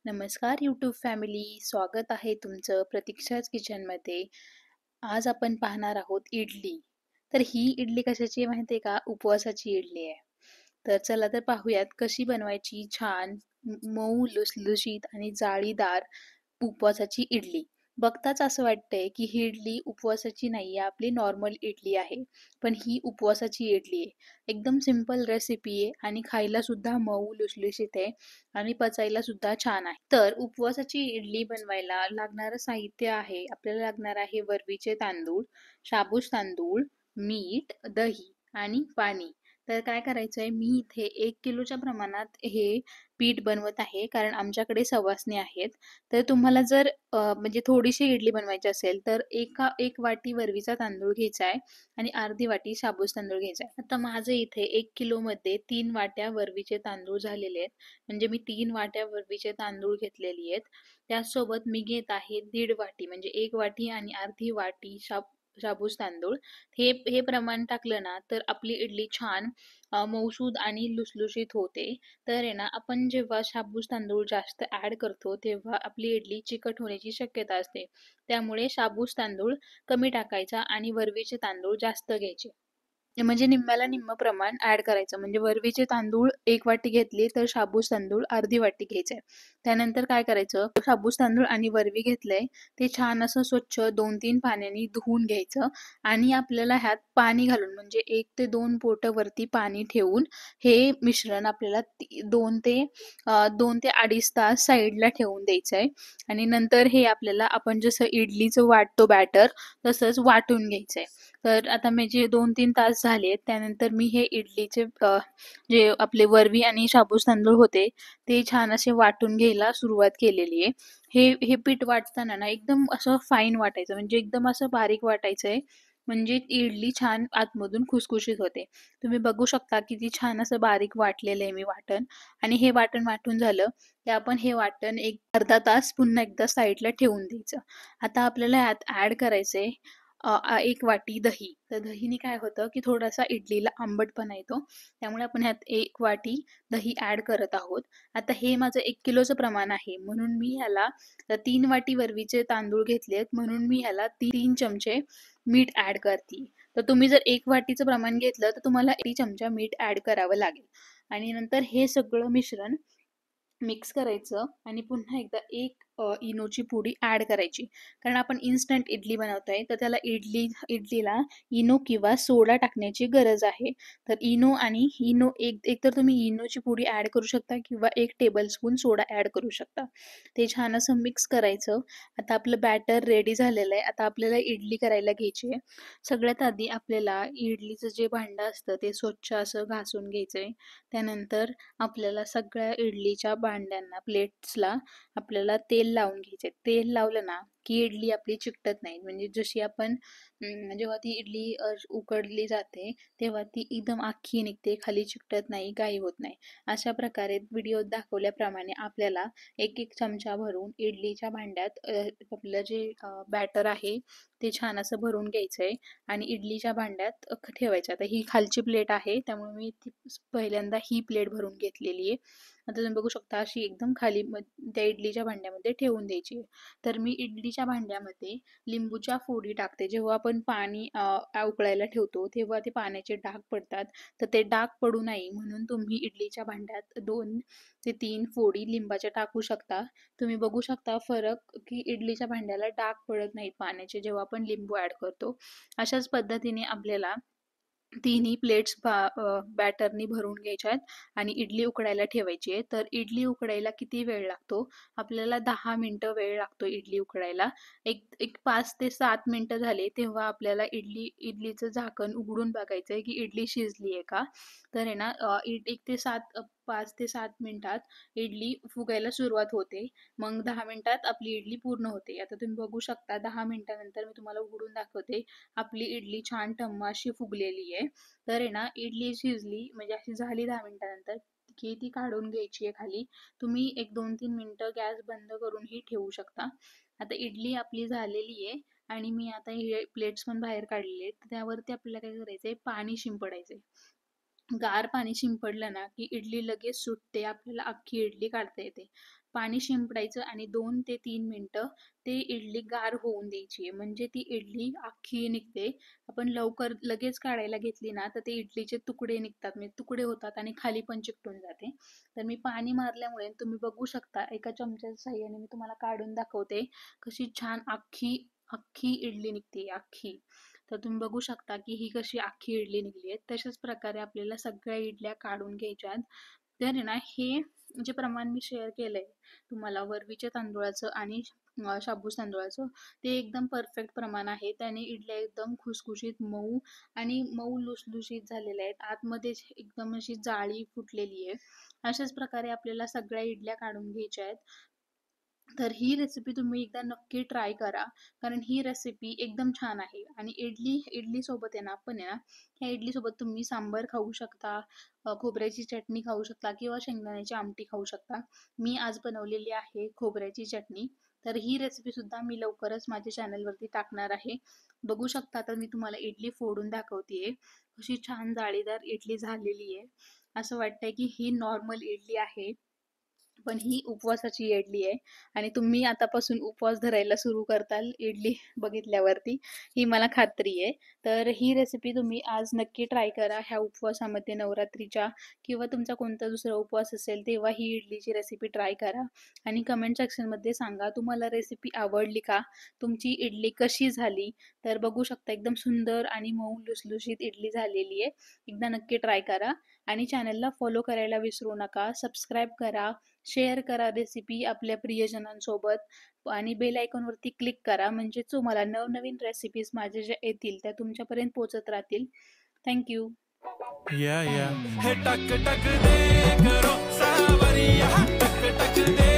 नमस्कार YouTube family, स्वागत आहे तुमचं प्रतीक्षाच किचनमध्ये. आज आपण पाहणार आहोत इडली. तर ही इडली कशाची आहे माहिती आहे का? उपवासाची इडली आहे. तर चला तर पाहूयात कशी बनवायची छान मऊ लुसलुशीत आणि जाळीदार उपवासाची इडली. बघताच असं वाटतंय की ही इडली उपवासाची नाहीये, आपली नॉर्मल इडली आहे. पण ही उपवासाची इडली आहे. एकदम सिंपल रेसिपी आहे आणि खायला सुद्धा मऊ लुसलुशीत आहे आणि पचायला सुद्धा छान आहे. तर उपवासाची इडली बनवायला लागणारं साहित्य आहे, आपल्याला लागणार आहे वरवीचे तांदूळ, शाबूज तांदूळ, मीठ, दही आणि पाणी. तर काय करायचंय, मी इथे 1 किलोच्या प्रमाणात हे पीठ बनवत आहे, कारण आमच्याकडे सवासणी आहेत. तर तुम्हाला जर म्हणजे थोडीशी इडली बनवायची असेल, तर एक वाटी वरवीचा तांदूळ घ्यायचा आहे आणि अर्धी वाटी शाबूज तांदूळ घ्यायचा आहे. आता माझे इथे 1 किलोमध्ये 3 वाट्या वरवीचे तांदूळ झालेले आहेत. म्हणजे मी 3 वाट्या वरवीचे तांदूळ घेतलेली आहेत. त्याचसोबत मी घेत आहे 1.5 वाटी, म्हणजे 1 वाटी आणि अर्धी वाटी शाबूज तांदूळ. हे प्रमाण टाकलं ना, तर आपली इडली छान मऊसूद आणि लुसलुशीत होते. तर आहे ना, आपण जेव्हा शाबूज तांदूळ जास्त ॲड करतो, तेव्हा आपली इडली चिकट होण्याची शक्यता असते. त्यामुळे शाबूज तांदूळ कमी टाकायचा आणि वरवीचे तांदूळ जास्त घ्यायचे. म्हणजे निम्म्याला निम्म प्रमाण ॲड करायचं. म्हणजे वरवीचे तांदूळ 1 वाटी घेतली, तर शाबूज तांदूळ अर्धी वाटी घ्यायचे. त्यानंतर काय करायचं, शाबूज तांदूळ आणि वरवी घेतलंय, ते छान असं स्वच्छ 2-3 पाण्याने धुवून घ्यायचं आणि आपल्याला ह्यात पाणी घालून, म्हणजे 1 ते 2 बोटं वरती पाणी ठेवून हे मिश्रण आपल्याला 2 ते अडीच तास साईडला ठेवून द्यायचंय आणि नंतर हे आपल्याला, आपण जसं इडलीचं वाटतो बॅटर, तसंच वाटून घ्यायचंय. तर आता माझे 2-3 तास झालेत. त्यानंतर मी हे इडलीचे जे आपले वरवी आणि शाबूज तांदूळ होते, ते छान असे वाटून घ्यायला सुरुवात केलेली आहे. हे पीठ वाटताना ना, एकदम असं फाईन वाटायचं, म्हणजे एकदम असं बारीक वाटायचंय. म्हणजे इडली छान आतमधून खुसखुशीत होते. तुम्ही बघू शकता किती छान असं बारीक वाटलेलं आहे मी वाटण. आणि हे वाटण वाटून झालं, की आपण हे वाटण एक अर्धा तास पुन्हा एकदा साईडला ठेवून द्यायचं. आता आपल्याला ह्यात ॲड करायचंय 1 वाटी दही. तर दहीने काय होतं, की थोडासा इडलीला आंबटपणा येतो. त्यामुळे आपण ह्यात 1 वाटी दही ॲड करत आहोत. आता हे माझं 1 किलोचं प्रमाण आहे, म्हणून मी ह्याला 3 वाटी वरवीचे तांदूळ घेतलेत, म्हणून मी ह्याला 3 चमचे मीठ ॲड करते. तर तुम्ही जर 1 वाटीचं प्रमाण घेतलं, तर तुम्हाला 1 चमचा मीठ ॲड करावं लागेल. आणि नंतर हे सगळं मिश्रण मिक्स करायचं आणि पुन्हा एकदा एक इनोची पुडी ॲड करायची. कारण आपण इन्स्टंट इडली बनवतोय, तर त्याला इडलीला इनो किंवा सोडा टाकण्याची गरज आहे. तर इनो एकतर तुम्ही इनोची पुडी ॲड करू शकता किंवा 1 टेबलस्पून सोडा ॲड करू शकता. ते छान असं मिक्स करायचं. आता आपलं बॅटर रेडी झालेलं आहे. आता आपल्याला इडली करायला घ्यायची आहे. सगळ्यात आधी आपल्याला इडलीचं जे भांडं असतं, ते स्वच्छ असं घासून घ्यायचंय. त्यानंतर आपल्याला सगळ्या इडलीच्या भांड्यांना, प्लेट्सला आपल्याला तेल लावून घ्यायचे. तेल लावलं ना, की इडली आपली चिकटत नाही. म्हणजे जशी आपण जेव्हा ती इडली उकडली जाते, तेव्हा ती एकदम अख्खी निघते, खाली चिकटत नाही, गाई होत नाही. अशा प्रकारे व्हिडिओत दाखवल्याप्रमाणे आपल्याला 1-1 चमचा भरून इडलीच्या भांड्यात आपलं जे बॅटर आहे, ते छान असं भरून घ्यायचंय आणि इडलीच्या भांड्यात ठेवायचं. आता ही खालची प्लेट आहे, त्यामुळे मी ती पहिल्यांदा ही प्लेट भरून घेतलेली आहे. आता तुम्ही बघू शकता, अशी एकदम खाली त्या इडलीच्या भांड्यामध्ये ठेवून द्यायची आहे. तर मी इडलीच्या भांड्यामध्ये लिंबूच्या फोडी टाकते. जेव्हा आपण पाणी उकळायला ठेवतो, तेव्हा ते पाण्याचे डाग पडतात. तर ते डाग पडू नये म्हणून तुम्ही इडलीच्या भांड्यात 2 ते 3 फोडी लिंबाच्या टाकू शकता. तुम्ही बघू शकता फरक, की इडलीच्या भांड्याला डाग पडत नाहीत पाण्याचे, जेव्हा आपण लिंबू ॲड करतो. अशाच पद्धतीने आपल्याला तिन्ही प्लेट्स बॅटरनी भरून घ्यायच्या आहेत आणि इडली उकडायला ठेवायची आहे. तर इडली उकडायला किती वेळ लागतो? आपल्याला 10 मिनिटं वेळ लागतो इडली उकडायला. एक एक 5 ते 7 मिनिटं झाले, तेव्हा आपल्याला इडलीचं झाकण उघडून बघायचं आहे, की इडली शिजली आहे का? तर आहे ना, 5 ते 7 मिनिटात इडली फुगायला सुरुवात होते. मग 10 मिनिटात आपली इडली पूर्ण होते. आता तुम्ही बघू शकता, 10 मिनिटानंतर मी तुम्हाला उघडून दाखवते. आपली इडली छान टम्म अशी फुगलेली आहे. तर आहे ना, इडली शिजली म्हणजे अशी झाली 10 मिनिटानंतर, की ती काढून घ्यायची आहे खाली. तुम्ही एक 2-3 मिनिटं गॅस बंद करूनही ठेवू शकता. आता इडली आपली झालेली आहे आणि मी आता हे प्लेट्स पण बाहेर काढलेले आहेत. त्यावरती आपल्याला काय करायचंय, पाणी शिंपडायचंय. गार पाणी शिंपडलं ना, की इडली लगेच सुटते. आपल्याला अख्खी इडली काढता येते. पाणी शिंपडायचं आणि 2 ते 3 मिनिटं ते इडली गार होऊन द्यायची आहे. म्हणजे ती इडली अख्खी निघते. आपण लवकर लगेच काढायला घेतली ना, तर ते इडलीचे तुकडे निघतात. म्हणजे तुकडे होतात आणि खाली पण चिकटून जाते. तर मी पाणी मारल्यामुळे तुम्ही बघू शकता, एका चमच्याच्या साहाय्याने मी तुम्हाला काढून दाखवते. कशी छान अख्खी अख्खी इडली निघते, अख्खी. तर तुम्ही बघू शकता की ही कशी अख्खी इडली निघली आहे. तशाच प्रकारे आपल्याला सगळ्या इडल्या काढून घ्यायच्या आहेत. तर आहे ना, हे जे प्रमाण मी शेअर केलंय तुम्हाला वरवीच्या तांदूळाचं आणि शाबूस तांदूळाचं, ते एकदम परफेक्ट प्रमाण आहे. त्याने इडल्या एकदम खुसखुशीत, मऊ आणि मऊ लुसलुशीत झालेल्या आहेत. आतमध्ये एकदम अशी जाळी फुटलेली आहे. अशाच प्रकारे आपल्याला सगळ्या इडल्या काढून घ्यायच्या आहेत. तर ही रेसिपी तुम्ही एकदा नक्की ट्राय करा. कारण ही रेसिपी एकदम छान आहे आणि इडली सोबत आहे ना, आपण आहे ना, ह्या इडली सोबत तुम्ही सांबार खाऊ शकता, खोबऱ्याची चटणी खाऊ शकता किंवा शेंगदाण्याची आमटी खाऊ शकता. मी आज बनवलेली आहे खोबऱ्याची चटणी. तर ही रेसिपी सुद्धा मी लवकरच माझ्या चॅनलवरती टाकणार आहे. बघू शकता, तर मी तुम्हाला इडली फोडून दाखवतेय. कशी छान जाळीदार इडली झालेली आहे. असं वाटतंय की ही नॉर्मल इडली आहे. पण ही उपवासाची इडली आहे आणि तुम्ही आतापासून उपवास धरायला सुरू करताल इडली बघितल्यावरती, ही मला खात्री आहे. तर ही रेसिपी तुम्ही आज नक्की ट्राय करा ह्या उपवासामध्ये, नवरात्रीच्या किंवा तुमचा कोणता दुसरा उपवास असेल तेव्हा ही इडलीची रेसिपी ट्राय करा आणि कमेंट सेक्शनमध्ये सांगा तुम्हाला रेसिपी आवडली का? तुमची इडली कशी झाली? तर बघू शकता एकदम सुंदर आणि मऊ लुसलुशीत इडली झालेली आहे. एकदा नक्की ट्राय करा आणि चॅनलला फॉलो करायला विसरू नका. सबस्क्राईब करा, शेअर करा रेसिपी आपल्या प्रियजनांसोबत आणि बेल आयकॉनवरती क्लिक करा. म्हणजे तुम्हाला नवनवीन रेसिपीज माझ्या ज्या येतील त्या तुमच्यापर्यंत पोहोचत राहतील. Thank you. या हे टक टक दे करो सावरिया, टक टक दे